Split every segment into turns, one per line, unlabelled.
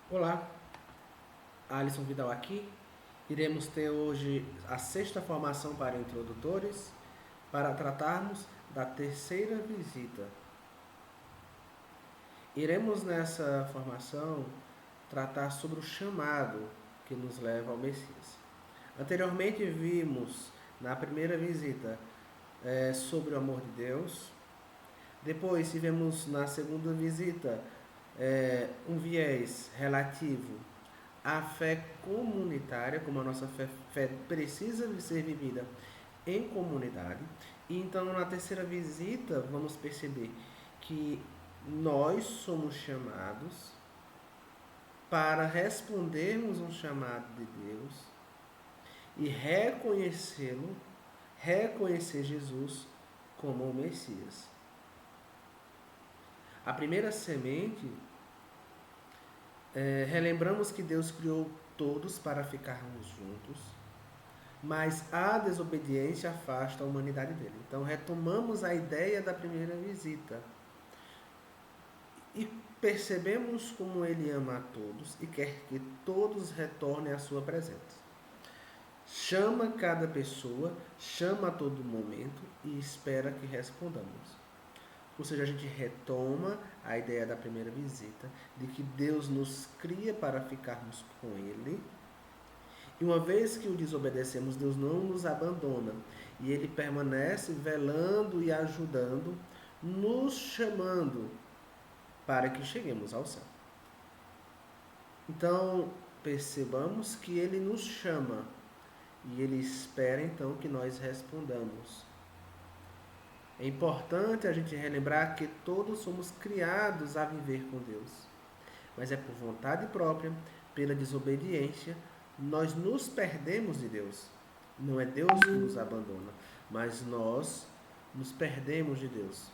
Olá, Alisson Vidal aqui. Iremos ter hoje a sexta formação para introdutores para tratarmos da terceira visita. Iremos nessa formação tratar sobre o chamado que nos leva ao Messias. Anteriormente vimos na primeira visita sobre o amor de Deus. Depois tivemos na segunda visita um viés relativo à fé comunitária, como a nossa fé precisa de ser vivida em comunidade. E então, na terceira visita, vamos perceber que nós somos chamados para respondermos um chamado de Deus e reconhecê-lo, reconhecer Jesus como o Messias. A primeira semente, relembramos que Deus criou todos para ficarmos juntos, mas a desobediência afasta a humanidade dele. Então retomamos a ideia da primeira visita e percebemos como ele ama a todos e quer que todos retornem à sua presença. Chama cada pessoa, chama a todo momento e espera que respondamos. Ou seja, a gente retoma a ideia da primeira visita, de que Deus nos cria para ficarmos com Ele. E uma vez que o desobedecemos, Deus não nos abandona. E Ele permanece velando e ajudando, nos chamando para que cheguemos ao céu. Então, percebamos que Ele nos chama e Ele espera então que nós respondamos. É importante a gente relembrar que todos somos criados a viver com Deus, mas é por vontade própria, pela desobediência, nós nos perdemos de Deus. Não é Deus que nos abandona, mas nós nos perdemos de Deus.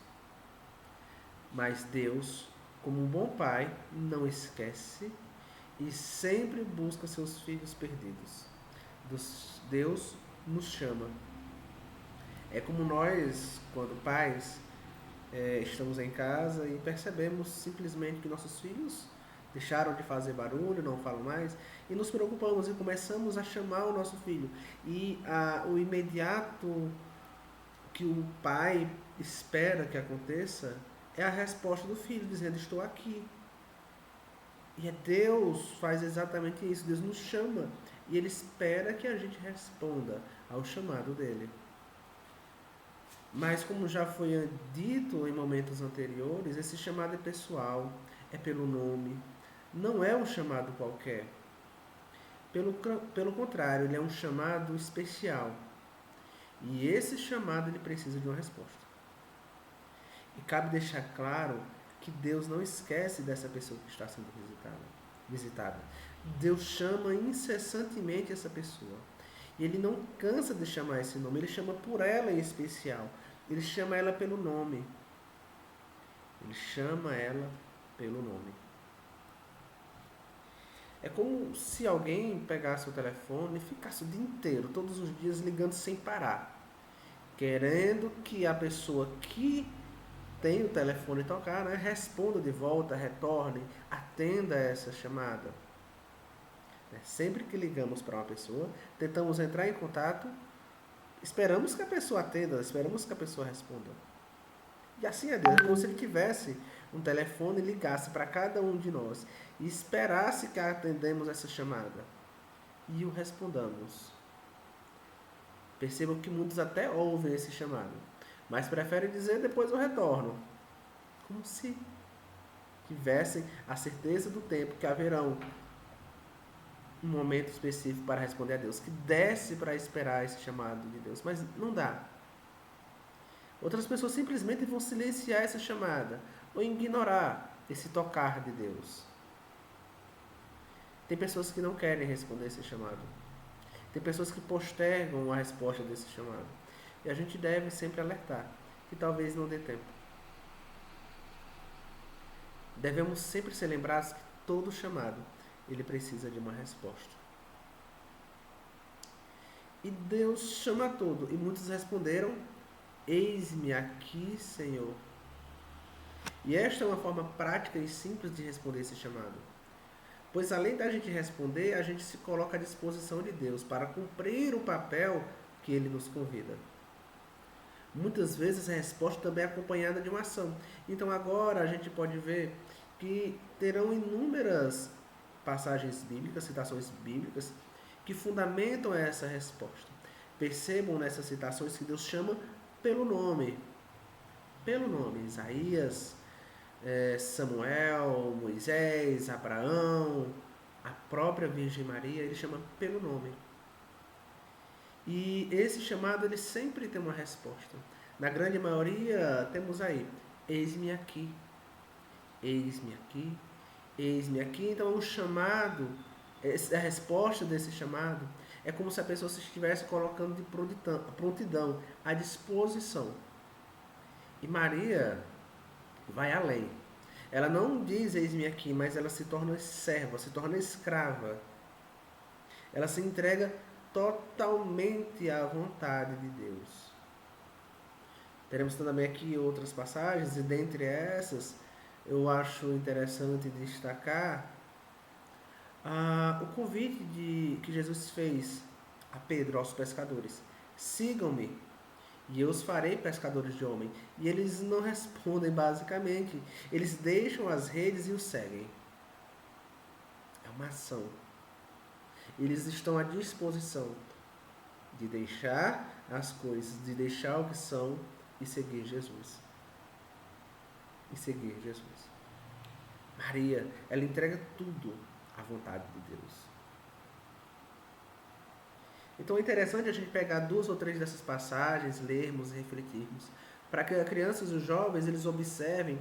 Mas Deus, como um bom pai, não esquece e sempre busca seus filhos perdidos. Deus nos chama. É como nós, quando pais, estamos em casa e percebemos simplesmente que nossos filhos deixaram de fazer barulho, não falam mais, e nos preocupamos e começamos a chamar o nosso filho. E o imediato que o pai espera que aconteça é a resposta do filho, dizendo: estou aqui. E Deus faz exatamente isso. Deus nos chama e Ele espera que a gente responda ao chamado dele. Mas, como já foi dito em momentos anteriores, esse chamado é pessoal, é pelo nome, não é um chamado qualquer. Pelo contrário, ele é um chamado especial. E esse chamado ele precisa de uma resposta. E cabe deixar claro que Deus não esquece dessa pessoa que está sendo visitada. Deus chama incessantemente essa pessoa. E ele não cansa de chamar esse nome, ele chama por ela em especial. Ele chama ela pelo nome. Ele chama ela pelo nome. É como se alguém pegasse o telefone e ficasse o dia inteiro, todos os dias, ligando sem parar, querendo que a pessoa que tem o telefone tocar, né, responda de volta, retorne, atenda essa chamada. Sempre que ligamos para uma pessoa, tentamos entrar em contato, esperamos que a pessoa atenda, esperamos que a pessoa responda. E assim é Deus, como se ele tivesse um telefone e ligasse para cada um de nós e esperasse que atendemos essa chamada e o respondamos. Percebam que muitos até ouvem esse chamado, mas preferem dizer: depois eu retorno. Como se tivessem a certeza do tempo que haverão um momento específico para responder a Deus, que desse para esperar esse chamado de Deus, mas não dá. Outras pessoas simplesmente vão silenciar essa chamada ou ignorar esse tocar de Deus. Tem pessoas que não querem responder esse chamado. Tem pessoas que postergam a resposta desse chamado. E a gente deve sempre alertar que talvez não dê tempo. Devemos sempre ser lembrados que todo chamado ele precisa de uma resposta. E Deus chama todo, e muitos responderam: eis-me aqui, Senhor. E esta é uma forma prática e simples de responder esse chamado. Pois além da gente responder, a gente se coloca à disposição de Deus para cumprir o papel que Ele nos convida. Muitas vezes a resposta também é acompanhada de uma ação. Então agora a gente pode ver que terão inúmeras passagens bíblicas, citações bíblicas, que fundamentam essa resposta. Percebam nessas citações que Deus chama pelo nome. Pelo nome. Isaías, Samuel, Moisés, Abraão, a própria Virgem Maria, ele chama pelo nome. E esse chamado ele sempre tem uma resposta. Na grande maioria temos aí, eis-me aqui, eis-me aqui, eis-me aqui. Então o chamado, a resposta desse chamado é como se a pessoa se estivesse colocando de prontidão, à disposição. E Maria vai além. Ela não diz eis-me aqui, mas ela se torna serva, se torna escrava. Ela se entrega totalmente à vontade de Deus. Teremos também aqui outras passagens, e dentre essas, eu acho interessante destacar o convite que Jesus fez a Pedro, aos pescadores. Sigam-me, e eu os farei pescadores de homem. E eles não respondem basicamente. Eles deixam as redes e o seguem. É uma ação. Eles estão à disposição de deixar as coisas, de deixar o que são e seguir Jesus. E seguir Jesus. Maria, ela entrega tudo à vontade de Deus. Então é interessante a gente pegar 2 ou 3 dessas passagens, lermos e refletirmos, para que as crianças e os jovens eles observem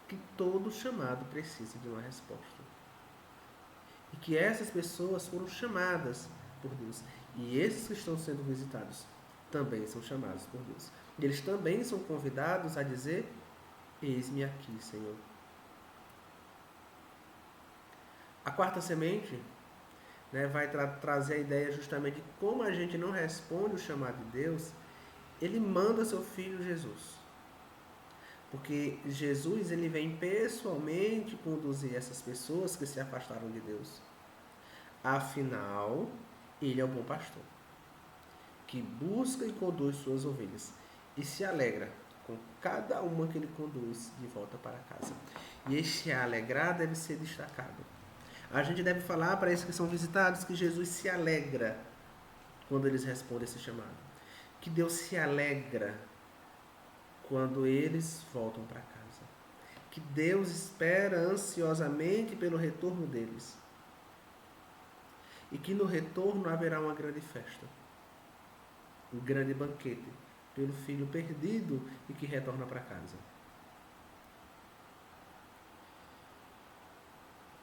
que todo chamado precisa de uma resposta. E que essas pessoas foram chamadas por Deus. E esses que estão sendo visitados também são chamados por Deus. E eles também são convidados a dizer, eis-me aqui, Senhor. A quarta semente, vai trazer a ideia justamente de como a gente não responde o chamado de Deus. Ele manda seu filho Jesus. Porque Jesus ele vem pessoalmente conduzir essas pessoas que se afastaram de Deus. Afinal, ele é o bom pastor, que busca e conduz suas ovelhas e se alegra com cada uma que ele conduz de volta para casa. E este alegrar deve ser destacado. A gente deve falar para esses que são visitados que Jesus se alegra quando eles respondem esse chamado. Que Deus se alegra quando eles voltam para casa. Que Deus espera ansiosamente pelo retorno deles. E que no retorno haverá uma grande festa. Um grande banquete pelo filho perdido e que retorna para casa.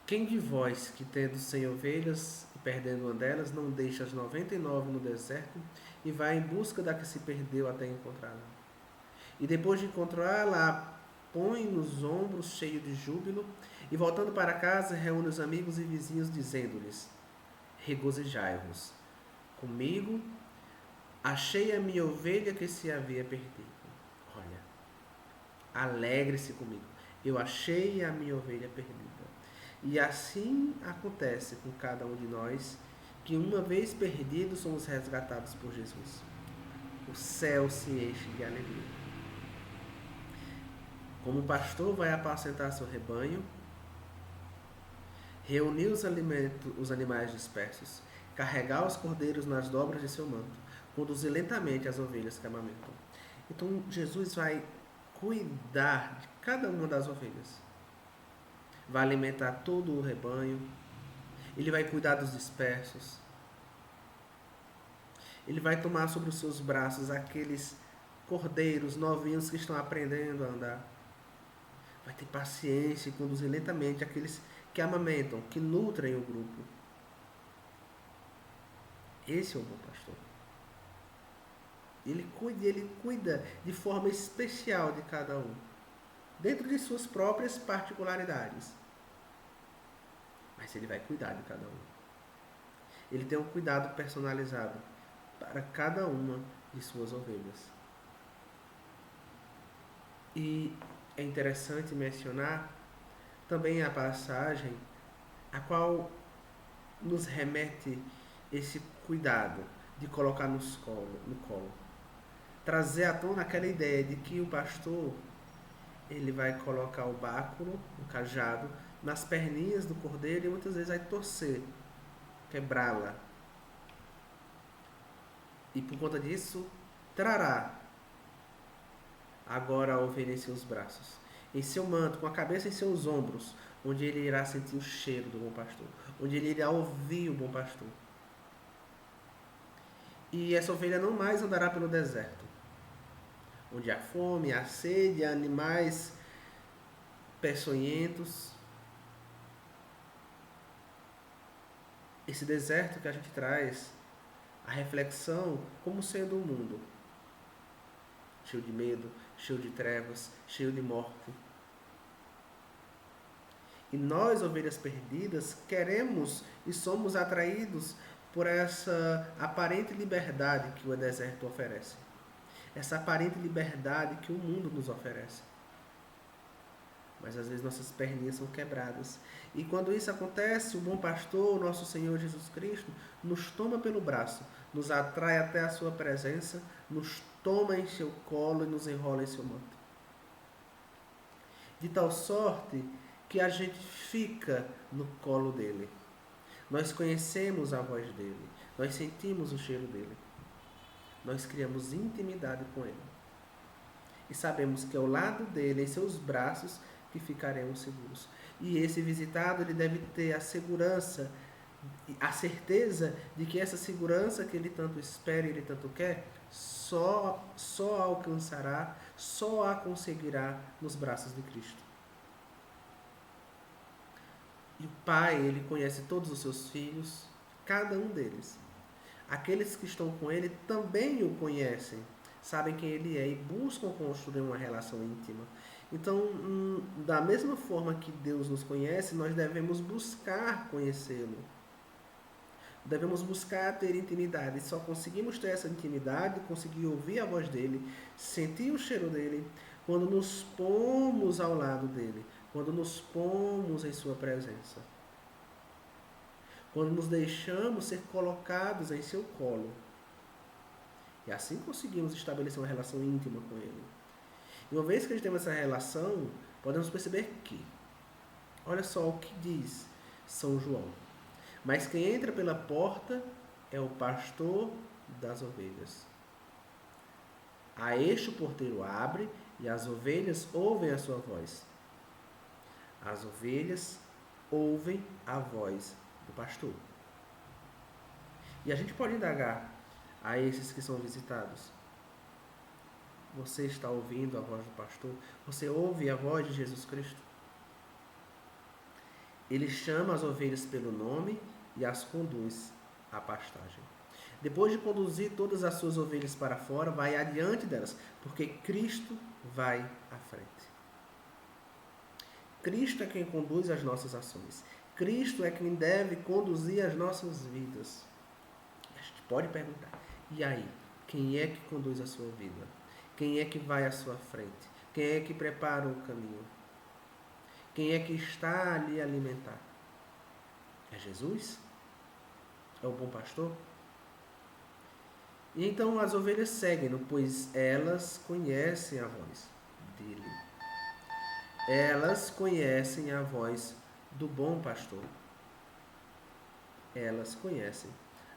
Quem de vós, que tendo 100 ovelhas e perdendo uma delas, não deixa as 99 no deserto e vai em busca da que se perdeu até encontrá-la? E depois de encontrá-la, põe nos ombros cheio de júbilo e voltando para casa reúne os amigos e vizinhos dizendo-lhes, regozijai-vos comigo, achei a minha ovelha que se havia perdido. Olha, alegre-se comigo, eu achei a minha ovelha perdida. E assim acontece com cada um de nós, que uma vez perdidos somos resgatados por Jesus. O céu se enche de alegria. Como o pastor vai apacentar seu rebanho, reunir os animais dispersos, carregar os cordeiros nas dobras de seu manto, conduzir lentamente as ovelhas que amamentam. Então Jesus vai cuidar de cada uma das ovelhas. Vai alimentar todo o rebanho. Ele vai cuidar dos dispersos. Ele vai tomar sobre os seus braços aqueles cordeiros novinhos que estão aprendendo a andar. Vai ter paciência e conduzir lentamente aqueles que amamentam, que nutrem o grupo. Esse é o bom pastor. Ele cuida de forma especial de cada um, dentro de suas próprias particularidades. Mas ele vai cuidar de cada um. Ele tem um cuidado personalizado para cada uma de suas ovelhas. E é interessante mencionar também a passagem a qual nos remete esse cuidado de colocar no colo. Trazer à tona aquela ideia de que o pastor ele vai colocar o báculo, o cajado, nas perninhas do cordeiro e muitas vezes vai torcer, quebrá-la. E por conta disso, trará agora a ovelha em seus braços, em seu manto, com a cabeça em seus ombros, onde ele irá sentir o cheiro do bom pastor, onde ele irá ouvir o bom pastor. E essa ovelha não mais andará pelo deserto, onde há fome, há sede, há animais peçonhentos. Esse deserto que a gente traz a reflexão como sendo um mundo cheio de medo, cheio de trevas, cheio de morte. E nós, ovelhas perdidas, queremos e somos atraídos por essa aparente liberdade que o deserto oferece. Essa aparente liberdade que o mundo nos oferece. Mas às vezes nossas perninhas são quebradas. E quando isso acontece, o bom pastor, o nosso Senhor Jesus Cristo, nos toma pelo braço, nos atrai até a sua presença, nos toma em seu colo e nos enrola em seu manto. De tal sorte que a gente fica no colo dele. Nós conhecemos a voz dele, nós sentimos o cheiro dele. Nós criamos intimidade com ele. E sabemos que ao lado dele, em seus braços, que ficaremos seguros. E esse visitado, ele deve ter a segurança, a certeza de que essa segurança que ele tanto espera e ele tanto quer, só alcançará, só a conseguirá nos braços de Cristo. E o Pai, ele conhece todos os seus filhos, cada um deles. Aqueles que estão com ele também o conhecem, sabem quem ele é e buscam construir uma relação íntima. Então, da mesma forma que Deus nos conhece, nós devemos buscar conhecê-lo. Devemos buscar ter intimidade. Só conseguimos ter essa intimidade, conseguir ouvir a voz dele, sentir o cheiro dele, quando nos pomos ao lado dele, quando nos pomos em sua presença. Quando nos deixamos ser colocados em seu colo. E assim conseguimos estabelecer uma relação íntima com ele. E uma vez que a gente tem essa relação, podemos perceber que, olha só o que diz São João. Mas quem entra pela porta é o pastor das ovelhas. A este o porteiro abre e as ovelhas ouvem a sua voz. As ovelhas ouvem a voz do pastor. E a gente pode indagar a esses que são visitados. Você está ouvindo a voz do pastor? Você ouve a voz de Jesus Cristo? Ele chama as ovelhas pelo nome e as conduz à pastagem. Depois de conduzir todas as suas ovelhas para fora, vai adiante delas, porque Cristo vai à frente. Cristo é quem conduz as nossas ações. Cristo é quem deve conduzir as nossas vidas. A gente pode perguntar, e aí, quem é que conduz a sua vida? Quem é que vai à sua frente? Quem é que prepara o caminho? Quem é que está ali a alimentar? É Jesus? É o bom pastor? E então as ovelhas seguem-no, pois elas conhecem a voz dele. Elas conhecem a voz do bom pastor. Elas conhecem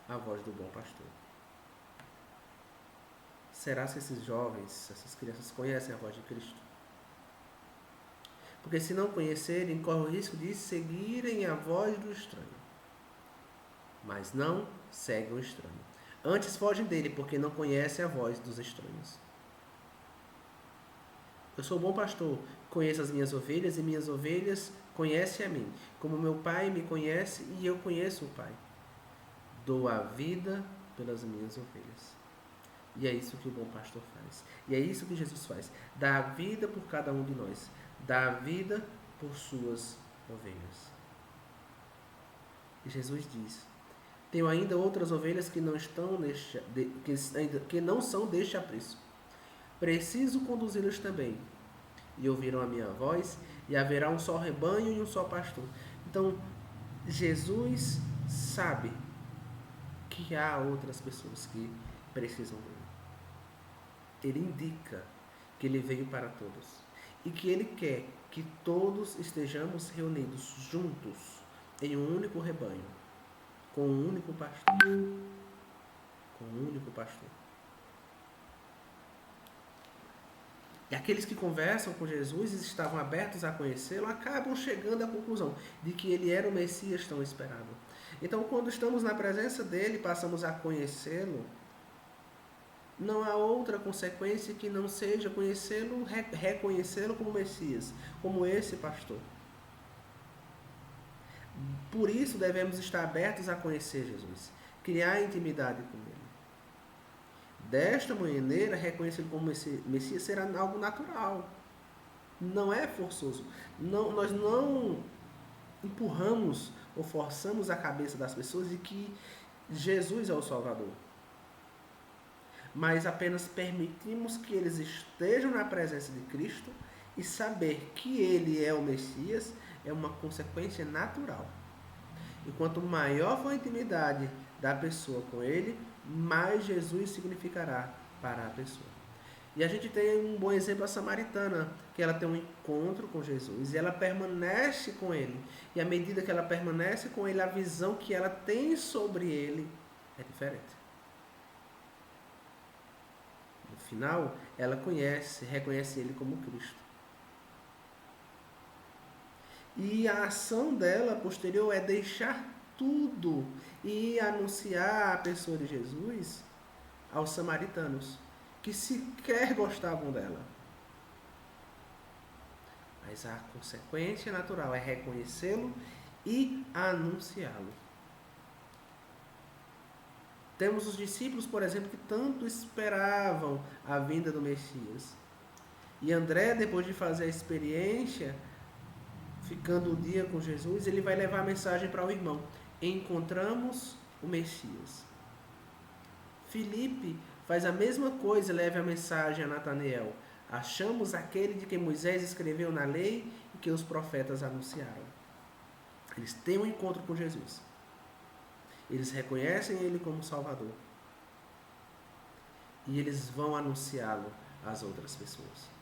a voz do bom pastor. Será que esses jovens, essas crianças conhecem a voz de Cristo? Porque se não conhecerem, corre o risco de seguirem a voz do estranho. Mas não seguem o estranho. Antes fogem dele, porque não conhecem a voz dos estranhos. Eu sou o bom pastor, conheço as minhas ovelhas e minhas ovelhas conhecem a mim. Como meu Pai me conhece e eu conheço o Pai. Dou a vida pelas minhas ovelhas. E é isso que o bom pastor faz. E é isso que Jesus faz. Dá a vida por cada um de nós. Dá a vida por suas ovelhas. E Jesus diz: tenho ainda outras ovelhas que não estão que não são deste apreço. Preciso conduzi-las também. E ouvirão a minha voz, e haverá um só rebanho e um só pastor. Então, Jesus sabe que há outras pessoas que precisam dele. Ele indica que ele veio para todos e que ele quer que todos estejamos reunidos juntos em um único rebanho, com um único pastor. Com um único pastor. E aqueles que conversam com Jesus e estavam abertos a conhecê-lo acabam chegando à conclusão de que ele era o Messias tão esperado. Então, quando estamos na presença dele, passamos a conhecê-lo, não há outra consequência que não seja conhecê-lo, reconhecê-lo como Messias, como esse pastor. Por isso devemos estar abertos a conhecer Jesus, criar intimidade com ele. Desta maneira, reconhecê-lo como Messias será algo natural. Não é forçoso. Nós não empurramos ou forçamos a cabeça das pessoas de que Jesus é o Salvador. Mas apenas permitimos que eles estejam na presença de Cristo e saber que ele é o Messias é uma consequência natural. E quanto maior for a intimidade da pessoa com ele, mais Jesus significará para a pessoa. E a gente tem um bom exemplo, a samaritana, que ela tem um encontro com Jesus e ela permanece com ele. E à medida que ela permanece com ele, a visão que ela tem sobre ele é diferente. No final, ela reconhece ele como Cristo. E a ação dela posterior é deixar tudo e anunciar a pessoa de Jesus aos samaritanos, que sequer gostavam dela. Mas a consequência natural é reconhecê-lo e anunciá-lo. Temos os discípulos, por exemplo, que tanto esperavam a vinda do Messias. E André, depois de fazer a experiência, ficando um dia com Jesus, ele vai levar a mensagem para o irmão. Encontramos o Messias. Filipe faz a mesma coisa, leva a mensagem a Natanael. Achamos aquele de quem Moisés escreveu na lei e que os profetas anunciaram. Eles têm um encontro com Jesus. Eles reconhecem ele como Salvador. E eles vão anunciá-lo às outras pessoas.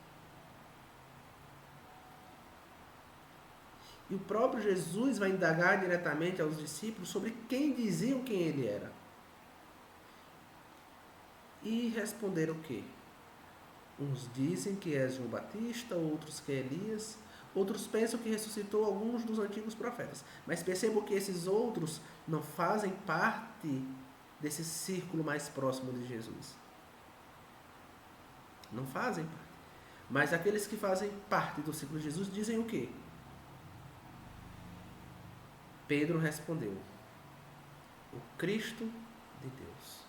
E o próprio Jesus vai indagar diretamente aos discípulos sobre quem diziam quem ele era. E responderam o quê? Uns dizem que é João Batista, outros que é Elias, outros pensam que ressuscitou alguns dos antigos profetas. Mas percebam que esses outros não fazem parte desse círculo mais próximo de Jesus. Não fazem parte. Mas aqueles que fazem parte do círculo de Jesus dizem o quê? Pedro respondeu: o Cristo de Deus.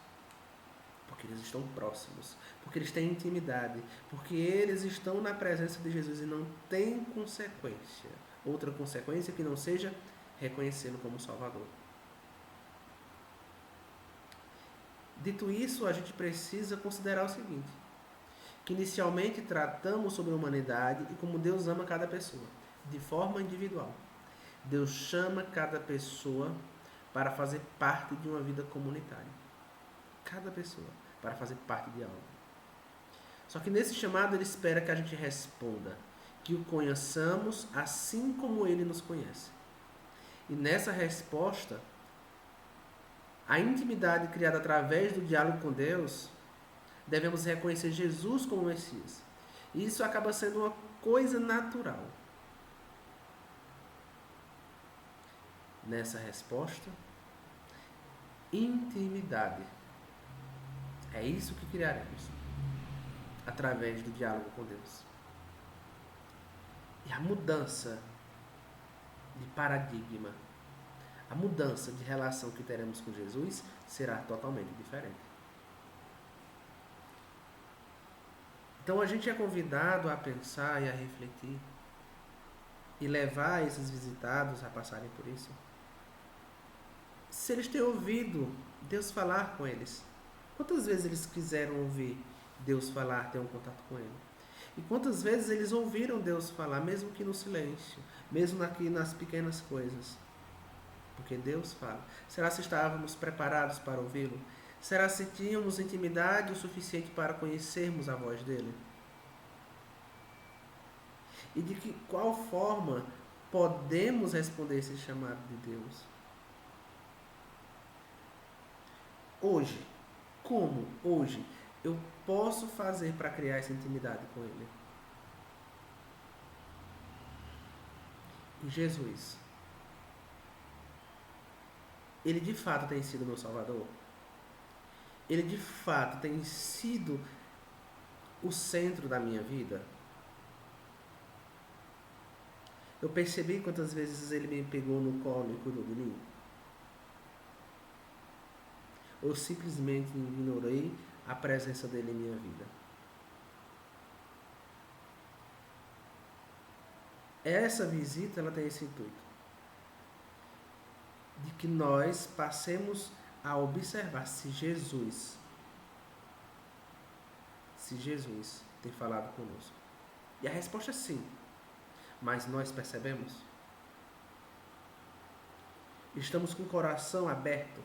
Porque eles estão próximos, porque eles têm intimidade, porque eles estão na presença de Jesus e não tem consequência, outra consequência que não seja reconhecê-lo como Salvador. Dito isso, a gente precisa considerar o seguinte, que inicialmente tratamos sobre a humanidade e como Deus ama cada pessoa, de forma individual. Deus chama cada pessoa para fazer parte de uma vida comunitária. Cada pessoa para fazer parte de algo. Só que nesse chamado ele espera que a gente responda, que o conheçamos assim como ele nos conhece. E nessa resposta, a intimidade criada através do diálogo com Deus, devemos reconhecer Jesus como Messias. E isso acaba sendo uma coisa natural. Nessa resposta, intimidade. É isso que criaremos através do diálogo com Deus. E a mudança de paradigma, a mudança de relação que teremos com Jesus será totalmente diferente. Então a gente é convidado a pensar e a refletir e levar esses visitados a passarem por isso. Se eles têm ouvido Deus falar com eles, quantas vezes eles quiseram ouvir Deus falar, ter um contato com Ele? E quantas vezes eles ouviram Deus falar, mesmo que no silêncio, mesmo aqui nas pequenas coisas? porque Deus fala. Será se estávamos preparados para ouvi-lo? Será se tínhamos intimidade o suficiente para conhecermos a voz dele? E de qual forma podemos responder esse chamado de Deus? Hoje, como hoje eu posso fazer para criar essa intimidade com ele? E Jesus, ele de fato tem sido meu Salvador? Ele de fato tem sido o centro da minha vida? Eu percebi quantas vezes ele me pegou no colo e cuidou de mim? Ou simplesmente ignorei a presença dele em minha vida? Essa visita, ela tem esse intuito de que nós passemos a observar se Jesus tem falado conosco. E a resposta é sim. Mas nós percebemos? Estamos com o coração aberto?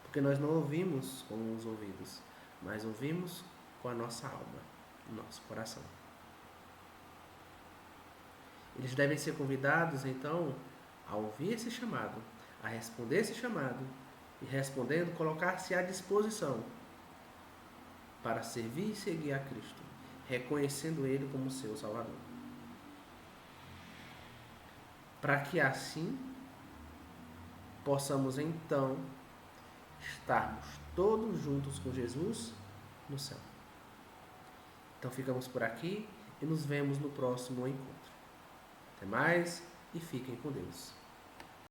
Porque nós não ouvimos com os ouvidos, mas ouvimos com a nossa alma, o nosso coração. Eles devem ser convidados, então, a ouvir esse chamado, a responder esse chamado e, respondendo, colocar-se à disposição para servir e seguir a Cristo, reconhecendo Ele como seu Salvador. Para que assim possamos, então, estarmos todos juntos com Jesus no céu. Então ficamos por aqui e nos vemos no próximo encontro. Até mais e fiquem com Deus.